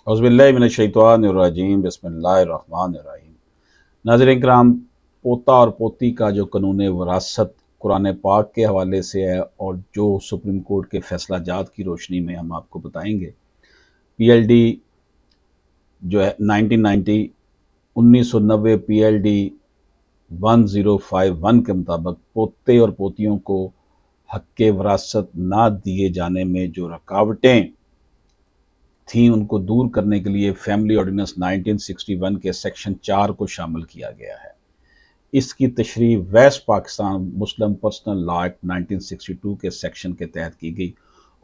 औज़ुबिल्लाहि मिनश्शैतानिर्रजीम बिस्मिल्लाहिर्रहमानिर्रहीम। नाज़रीन किराम, पोता और पोती का जो कानून वरासत कुरान पाक के हवाले से है और जो सुप्रीम कोर्ट के फैसला जात की रोशनी में हम आपको बताएंगे। PLD जो है 1990 1990 PLD 1051 के मुताबिक पोते और पोतियों को हक़ वरासत ना दिए जाने में जो रुकावटें थी उनको दूर करने के लिए फैमिली ऑर्डिनेंस 1961 के सेक्शन 4 को शामिल किया गया है। इसकी तशरीह वेस्ट पाकिस्तान मुस्लिम पर्सनल लॉ एक्ट 1962 के सेक्शन के तहत की गई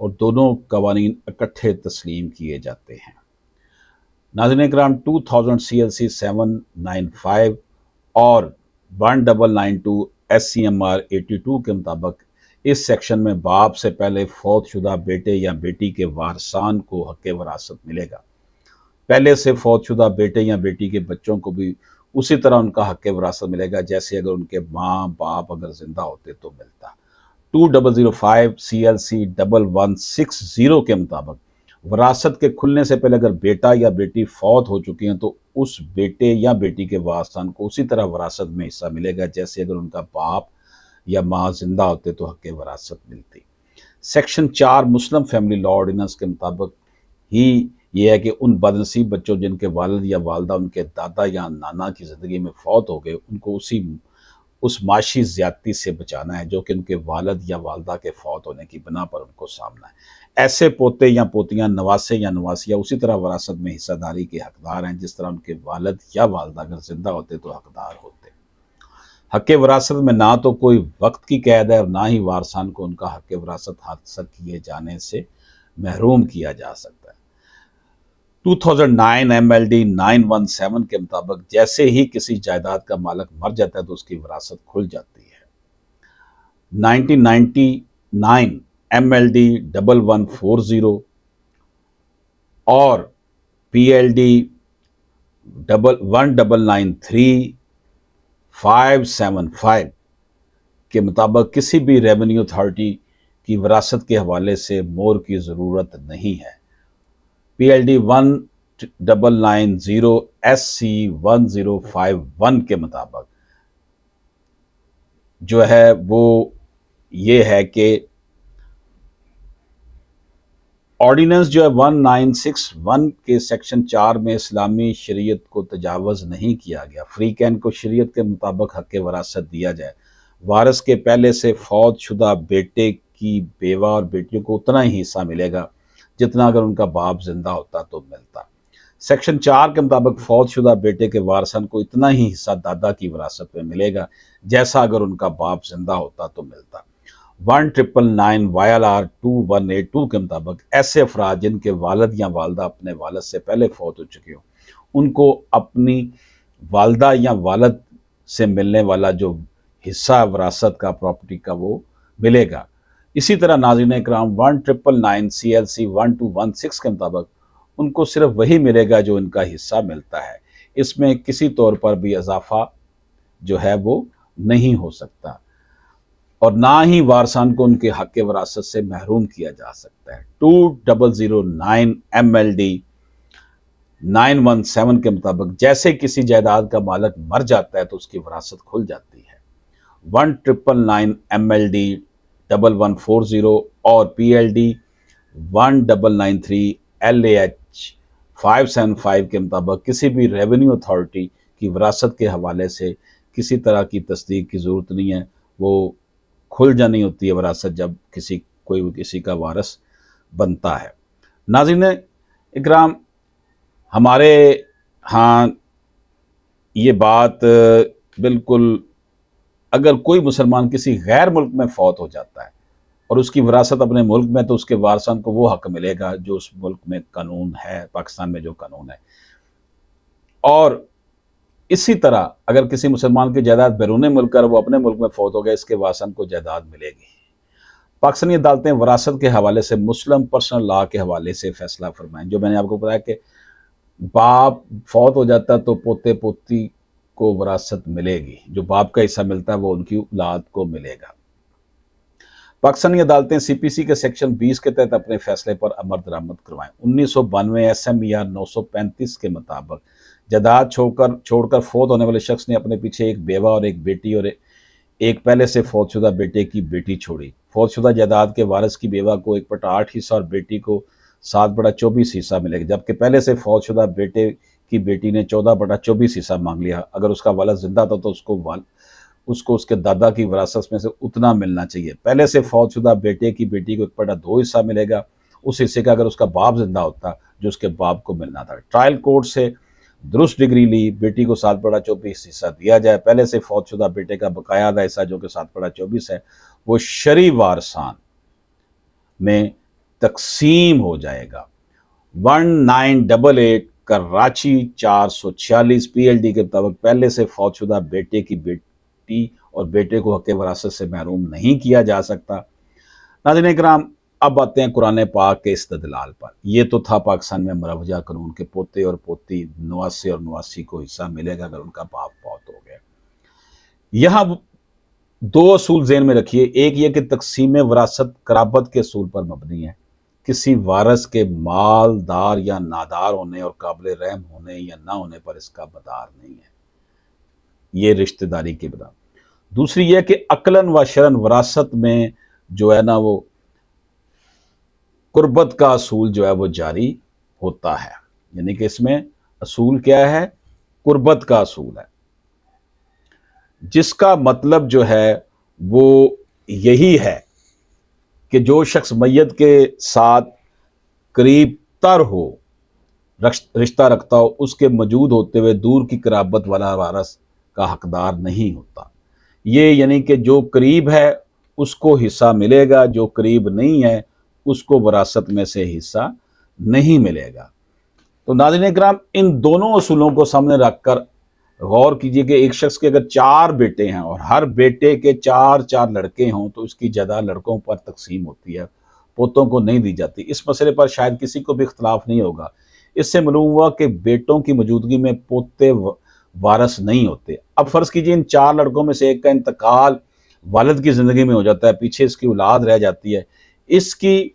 और दोनों कवानीन इकट्ठे तस्लीम किए जाते हैं। नाज़रीन इकराम, 2000 CLC 795 और 1992 SCMR 82 के मुताबिक इस सेक्शन में बाप से पहले फौत शुदा बेटे या बेटी के वारसान को हक़ वरासत मिलेगा। पहले से फौत शुदा बेटे या बेटी के बच्चों को भी उसी तरह उनका हक़ वरासत मिलेगा जैसे अगर उनके माँ बाप अगर जिंदा होते तो मिलता। 2005 CLC 1160 के मुताबिक वरासत के खुलने से पहले अगर बेटा या बेटी फौत हो चुकी हैं तो उस बेटे या बेटी के वारसान को उसी तरह वरासत में हिस्सा मिलेगा जैसे अगर उनका बाप या माँ जिंदा होते तो हक़ वरासत मिलती। Section 4 Muslim family law ordinance के मुताबिक ही ये है कि उन बदनसीब बच्चों जिनके वालिद या वालदा उनके दादा या नाना की ज़िंदगी में फौत हो गए उनको उस माशी ज़्यादती से बचाना है जो कि उनके वालिद या वालदा के फौत होने की बिना पर उनको सामना है। ऐसे पोते या पोतियाँ नवासे या नवासिया उसी तरह वरासत में हिस्सेदारी के हकदार हैं जिस तरह उनके वालिद या वालदा अगर जिंदा होते तो हकदार होते। हक़ वरासत में ना तो कोई वक्त की कैद है और ना ही वारसान को उनका हक़ वरासत हासिल किए जाने से महरूम किया जा सकता है। 2009 MLD 917 के मुताबिक जैसे ही किसी जायदाद का मालिक मर जाता है तो उसकी वरासत खुल जाती है। 1999 MLD 1140 और PLD 1993 575 के मुताबिक किसी भी रेवेन्यू अथॉरिटी की वरासत के हवाले से मोहर की ज़रूरत नहीं है। PLD 1990 SC 1051 के मुताबिक जो है वो ये है कि ऑर्डिनेंस जो है 1961 के सेक्शन 4 में इस्लामी शरीयत को तजावज़ नहीं किया गया। फ्री कैन को शरीयत के मुताबिक हक़ वरासत दिया जाए। वारिस के पहले से फौत शुदा बेटे की बेवा और बेटियों को उतना ही हिस्सा मिलेगा जितना अगर उनका बाप जिंदा होता तो मिलता। सेक्शन 4 के मुताबिक फौत शुदा बेटे के वारसन को इतना ही हिस्सा दादा की विरासत में मिलेगा जैसा अगर उनका बाप जिंदा होता तो मिलता। 1999 YLR 2182 के मुताबिक ऐसे अफराद जिनके वालिद या वालदा अपने वालिद से पहले फौत हो चुके हो उनको अपनी वालदा या वालिद से मिलने वाला जो हिस्सा विरासत का प्रॉपर्टी का वो मिलेगा। इसी तरह नाज़रीन इकराम 1999 CLC 1216 के मुताबिक उनको सिर्फ वही मिलेगा जो इनका हिस्सा मिलता है। इसमें किसी तौर पर भी इजाफा जो है वो नहीं हो सकता और ना ही वारसान को उनके हक़ वरासत से महरूम किया जा सकता है। 2009 MLD 917 के मुताबिक जैसे किसी जायदाद का मालिक मर जाता है तो उसकी वरासत खुल जाती है। 1999 MLD 1140 और PLD 1993 LAH 575 के मुताबिक किसी भी रेवेन्यू अथॉरिटी की विरासत के हवाले से किसी तरह की तस्दीक की ज़रूरत नहीं है। वो खुल जानी होती है विरासत जब कोई किसी का वारिस बनता है। नाज़रीन इकराम, हमारे यहाँ ये बात बिल्कुल, अगर कोई मुसलमान किसी गैर मुल्क में फौत हो जाता है और उसकी विरासत अपने मुल्क में तो उसके वारसान को वो हक मिलेगा जो उस मुल्क में कानून है, पाकिस्तान में जो कानून है। और इसी तरह अगर किसी मुसलमान की जायदाद बैरून मुल्क कर वो अपने मुल्क में फौत हो गया, इसके वारसान को जायदाद मिलेगी। पाकिस्तानी अदालतें वरासत के हवाले से मुस्लिम पर्सनल लॉ के हवाले से फैसला फरमाएं। जो मैंने आपको बताया कि बाप फौत हो जाता तो पोते पोती को वरासत मिलेगी, जो बाप का हिस्सा मिलता है वो उनकी औलाद को मिलेगा। पाकिस्तानी अदालतें सीपीसी के सेक्शन 20 के तहत अपने फैसले पर अमल दरामद करवाएं। 1992 SMER 935 के मुताबिक जायदाद छोड़कर फौत होने वाले शख्स ने अपने पीछे एक बेवा और एक बेटी और एक पहले से फौतशुदा बेटे की बेटी छोड़ी। फौतशुदा जायदाद के वारिस की बेवा को 1/8 हिस्सा और बेटी को 7/24 हिस्सा मिलेगा, जबकि पहले से फौतशुदा बेटे की बेटी ने 14/24 हिस्सा मांग लिया। अगर उसका वालिद जिंदा था तो उसको उसके दादा की विरासत में से उतना मिलना चाहिए। पहले से फौतशुदा बेटे की बेटी को 1/2 हिस्सा मिलेगा, उस हिस्से का अगर उसका बाप जिंदा होता जो उसके बाप को मिलना था। ट्रायल कोर्ट से दुरुस्त डिग्री ली, बेटी को 7/24 हिस्सा दिया जाए। पहले से फौतशुदा बेटे का बकाया हिस्सा जो कि 7/24 है वो शरई वारसान में तकसीम हो जाएगा। 1988 कराची 446 PLD के मुताबिक पहले से फौतशुदा बेटे की बेटी और बेटे को हक़ वरासत से महरूम नहीं किया जा सकता। नाज़रीन इकराम, अब आते हैं कुरान पाक के इस्तदलाल पर। ये तो था पाकिस्तान में मरवजा कानून के पोते और पोती नवासे और नवासी को हिस्सा मिलेगा अगर उनका बाप फौत हो गया। यहाँ दो असूल ज़हन में रखिए। एक ये कि तकसीम वरासत कराबत के असूल पर मबनी है, किसी वारस के मालदार या नादार होने और काबिल रहम होने या ना होने पर इसका मदार नहीं है, ये रिश्तेदारी की बता। दूसरी यह कि अकलन व शरन वरासत में जो है ना वो कुर्बत का असूल जो है वो जारी होता है, यानी कि इसमें असूल क्या है, कुर्बत का असूल है, जिसका मतलब जो है वो यही है कि जो शख्स मैयत के साथ करीब तर हो, रिश्ता रखता हो, उसके मौजूद होते हुए दूर की कराबत वाला वारस का हकदार नहीं होता। ये यानी कि जो करीब है उसको हिस्सा मिलेगा, जो करीब नहीं है उसको वरासत में से हिस्सा नहीं मिलेगा। तो नाज़रीन इकराम, इन दोनों असूलों को सामने रखकर गौर कीजिए कि एक शख्स के अगर 4 बेटे हैं और हर बेटे के 4 लड़के हों तो उसकी जायदाद लड़कों पर तकसीम होती है, पोतों को नहीं दी जाती। इस मसले पर शायद किसी को भी इख्तलाफ नहीं होगा। इससे मालूम हुआ कि बेटों की मौजूदगी में पोते वारस नहीं होते। अब फर्ज कीजिए इन 4 लड़कों में से एक का इंतकाल वालिद की ज़िंदगी में हो जाता है, पीछे इसकी औलाद रह जाती है, इसकी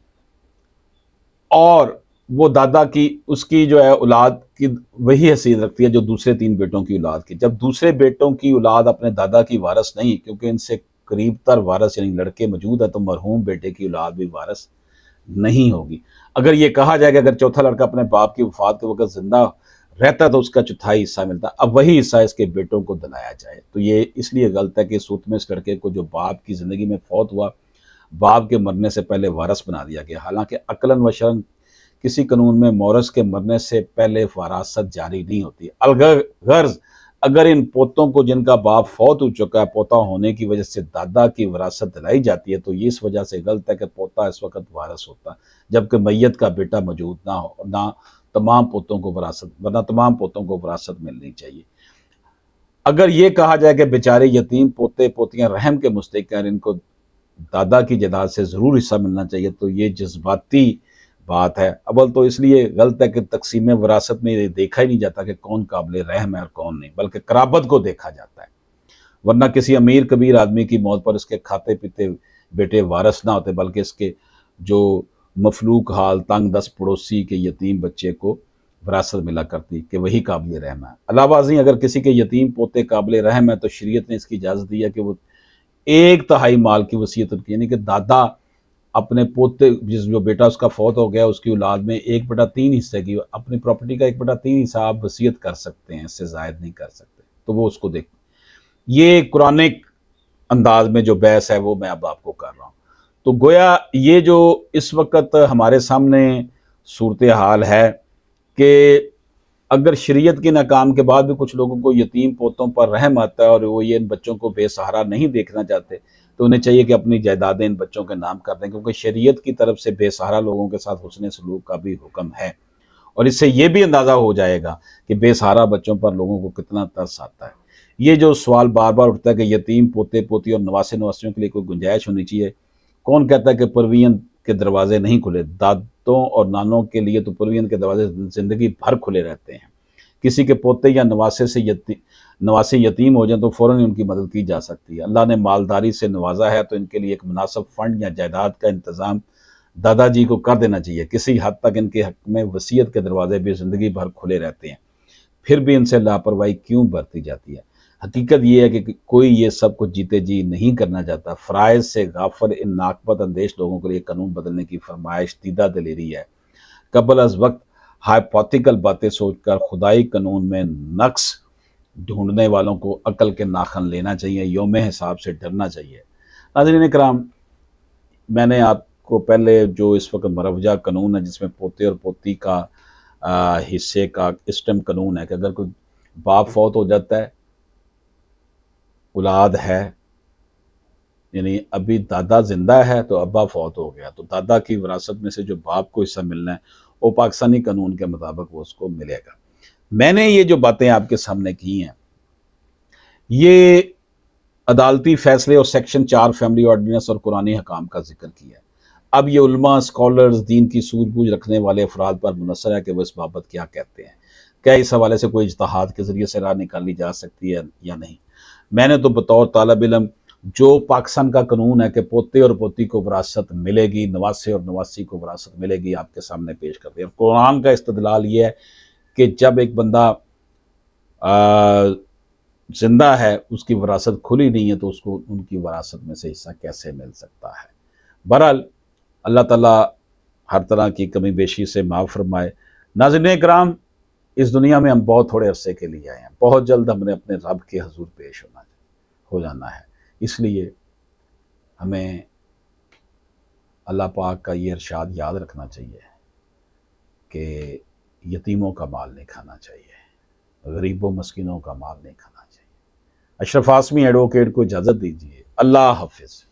और वो दादा की उसकी जो है औलाद की वही हैसियत रखती है जो दूसरे 3 बेटों की औलाद की। जब दूसरे बेटों की औलाद अपने दादा की वारस नहीं, क्योंकि इनसे करीब तर वारस यानी लड़के मौजूद है, तो मरहूम बेटे की औलाद भी वारस नहीं होगी। अगर ये कहा जाए कि अगर चौथा लड़का अपने बाप की वफात के वक्त जिंदा रहता तो उसका चौथाई हिस्सा मिलता, अब वही हिस्सा इसके बेटों को दिलाया जाए, तो ये इसलिए गलत है कि सूरत में इस लड़के को जो बाप की ज़िंदगी में फौत हुआ, बाप के मरने से पहले वारस बना दिया गया। हालांकि अकलन व शरन किसी कानून में मौरस के मरने से पहले वरासत जारी नहीं होती। अलगर्ज अगर इन पोतों को जिनका बाप फौत हो चुका है पोता होने की वजह से दादा की वरासत दिलाई जाती है, तो ये इस वजह से गलत है कि पोता इस वक्त वारस होता जबकि मैयत का बेटा मौजूद ना हो, ना तमाम पोतों को वरासत, वरना तमाम पोतों को वरासत मिलनी चाहिए। अगर ये कहा जाए कि बेचारे यतीम पोते पोतियां रहम के मुस्तहिक हैं, इनको दादा की जायदाद से ज़रूर हिस्सा मिलना चाहिए, तो ये जज्बाती बात है। अव्वल तो इसलिए गलत है कि तकसीम वरासत में ये देखा ही नहीं जाता कि कौन काबिल रहम है और कौन नहीं, बल्कि कराबत को देखा जाता है। वरना किसी अमीर कबीर आदमी की मौत पर इसके खाते पीते बेटे वारस ना होते, बल्कि इसके जो मफलूक हाल तंग दस पड़ोसी के यतीम बच्चे को वरासत मिला करती कि वही काबिल रहम है। अलावाज़ी अगर किसी के यतीम पोते काबिल रहम है तो शरीयत ने इसकी इजाज़त दी है कि वो 1/3 माल की वसीयत उनकी, यानी कि दादा अपने पोते जो बेटा उसका फौत हो गया उसकी औलाद में 1/3 हिस्से की अपनी प्रॉपर्टी का 1/3 हिस्सा आप वसीयत कर सकते हैं, इससे ज़ायद नहीं कर सकते, तो वो उसको देख। ये कुरानिक अंदाज में जो बहस है वो मैं अब आपको कर रहा हूँ। तो गोया ये जो इस वक्त हमारे सामने सूरत हाल है कि अगर शरीयत के नाकाम के बाद भी कुछ लोगों को यतीम पोतों पर रहम आता है और वो ये इन बच्चों को बेसहारा नहीं देखना चाहते, तो उन्हें चाहिए कि अपनी जायदादें इन बच्चों के नाम कर दें, क्योंकि शरीयत की तरफ से बेसहारा लोगों के साथ हुस्न सलूक का भी हुक्म है। और इससे ये भी अंदाज़ा हो जाएगा कि बेसहारा बच्चों पर लोगों को कितना तरस आता है। ये जो सवाल बार बार उठता है कि यतीम पोते पोती और नवासे नवासियों के लिए कोई गुंजाइश होनी चाहिए, कौन कहता है कि परवीन के दरवाजे नहीं खुले? दादों और नानों के लिए तो परवीन के दरवाजे ज़िंदगी भर खुले रहते हैं। کسی کے پوتے یا نواسے یتیم ہو جائیں تو فوراً ان کی مدد کی جا سکتی ہے۔ اللہ نے مالداری سے نوازا ہے تو ان کے لیے ایک مناسب فنڈ یا جائیداد کا انتظام دادا جی کو کر دینا چاہیے۔ کسی حد تک ان کے حق میں وصیت کے دروازے بھی زندگی بھر کھلے رہتے ہیں، پھر بھی ان سے لاپرواہی کیوں برتی جاتی ہے؟ حقیقت یہ ہے کہ کوئی یہ سب کچھ جیتے جی نہیں کرنا چاہتا۔ فرائض سے غافل ان ناقبت اندیش لوگوں کے لیے قانون بدلنے کی فرمائش دیدہ دلیری ہے۔ قبل از وقت ہائپوتھیکل باتیں سوچ کر خدائی قانون میں نقص ڈھونڈنے والوں کو عقل کے ناخن لینا چاہیے، یوم حساب سے ڈرنا چاہیے۔ ناظرین کرام، میں نے آپ کو پہلے جو اس وقت مروجہ قانون ہے جس میں پوتے اور پوتی کا حصے کا اسٹم قانون ہے کہ اگر کوئی باپ فوت ہو جاتا ہے، اولاد ہے، یعنی ابھی دادا زندہ ہے تو ابا فوت ہو گیا، تو دادا کی وراثت میں سے جو باپ کو حصہ ملنا ہے وہ پاکستانی قانون کے مطابق وہ اس کو ملے گا۔ میں نے یہ جو باتیں آپ کے سامنے کی ہیں یہ عدالتی فیصلے اور سیکشن 4 فیملی آرڈیننس اور قرآنی حکام کا ذکر کیا ہے۔ اب یہ علماء، اسکالرز، دین کی سوجھ بوجھ رکھنے والے افراد پر منحصر ہے کہ وہ اس بابت کیا کہتے ہیں۔ کیا اس حوالے سے کوئی اجتہاد کے ذریعے سے راہ نکالی جا سکتی ہے یا نہیں؟ میں نے تو بطور طالب علم جو پاکستان کا قانون ہے کہ پوتے اور پوتی کو وراثت ملے گی، نواسے اور نواسی کو وراثت ملے گی، آپ کے سامنے پیش کر دیا۔ قرآن کا استدلال یہ ہے کہ جب ایک بندہ زندہ ہے، اس کی وراثت کھلی نہیں ہے، تو اس کو ان کی وراثت میں سے حصہ کیسے مل سکتا ہے؟ بہرحال اللہ تعالیٰ ہر طرح کی کمی بیشی سے معاف فرمائے۔ ناظرین کرام، اس دنیا میں ہم بہت تھوڑے عرصے کے لیے آئے ہیں، بہت جلد ہم نے اپنے رب کے حضور پیش ہو جانا ہے۔ اس لیے ہمیں اللہ پاک کا یہ ارشاد یاد رکھنا چاہیے کہ یتیموں کا مال نہیں کھانا چاہیے، غریبوں مسکینوں کا مال نہیں کھانا چاہیے۔ اشرف آسمی ایڈوکیٹ کو اجازت دیجیے۔ اللہ حافظ۔